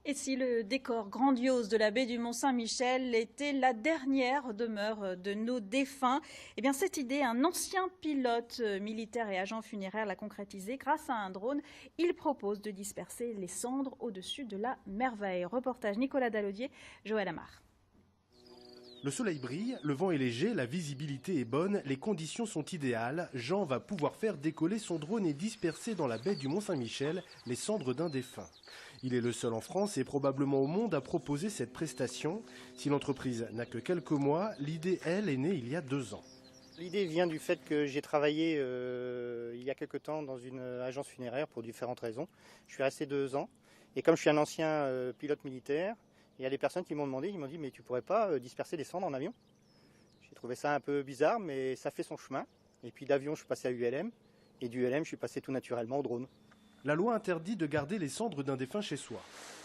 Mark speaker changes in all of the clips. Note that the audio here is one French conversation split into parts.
Speaker 1: Et si le décor grandiose de la baie du Mont-Saint-Michel était la dernière demeure de nos défunts, eh bien cette idée, un ancien pilote militaire et agent funéraire l'a concrétisée grâce à un drone. Il propose de disperser les cendres au-dessus de la merveille. Reportage Nicolas Dalaudier, Joël Amar.
Speaker 2: Le soleil brille, le vent est léger, la visibilité est bonne, les conditions sont idéales. Jean va pouvoir faire décoller son drone et disperser dans la baie du Mont-Saint-Michel les cendres d'un défunt. Il est le seul en France et probablement au monde à proposer cette prestation. Si l'entreprise n'a que quelques mois, l'idée, elle, est née il y a 2 ans.
Speaker 3: L'idée vient du fait que j'ai travaillé il y a quelque temps dans une agence funéraire pour différentes raisons. Je suis resté 2 ans et comme je suis un ancien pilote militaire, il y a des personnes qui m'ont demandé, ils m'ont dit mais tu pourrais pas disperser des cendres en avion? J'ai trouvé ça un peu bizarre mais ça fait son chemin. Et puis d'avion je suis passé à ULM et du ULM je suis passé tout naturellement au drone.
Speaker 2: La loi interdit de garder les cendres d'un défunt chez soi.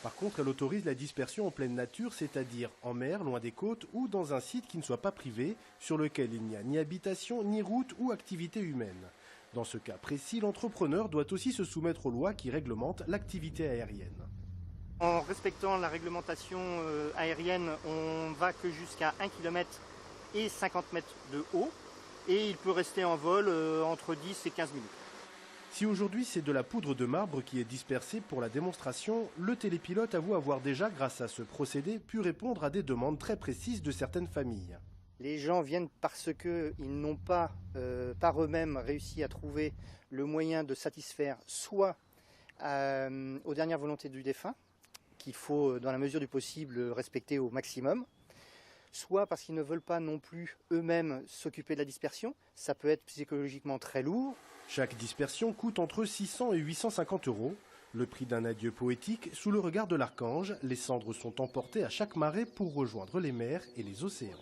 Speaker 2: Par contre, elle autorise la dispersion en pleine nature, c'est-à-dire en mer, loin des côtes, ou dans un site qui ne soit pas privé, sur lequel il n'y a ni habitation, ni route ou activité humaine. Dans ce cas précis, l'entrepreneur doit aussi se soumettre aux lois qui réglementent l'activité aérienne.
Speaker 3: En respectant la réglementation aérienne, on va que jusqu'à 1 km et 50 mètres de haut, et il peut rester en vol entre 10 et 15 minutes.
Speaker 2: Si aujourd'hui c'est de la poudre de marbre qui est dispersée pour la démonstration, le télépilote avoue avoir déjà, grâce à ce procédé, pu répondre à des demandes très précises de certaines familles.
Speaker 3: Les gens viennent parce qu'ils n'ont pas, par eux-mêmes, réussi à trouver le moyen de satisfaire soit aux dernières volontés du défunt, qu'il faut, dans la mesure du possible, respecter au maximum, soit parce qu'ils ne veulent pas non plus eux-mêmes s'occuper de la dispersion. Ça peut être psychologiquement très lourd.
Speaker 2: Chaque dispersion coûte entre 600 et 850 €. Le prix d'un adieu poétique, sous le regard de l'archange, les cendres sont emportées à chaque marée pour rejoindre les mers et les océans.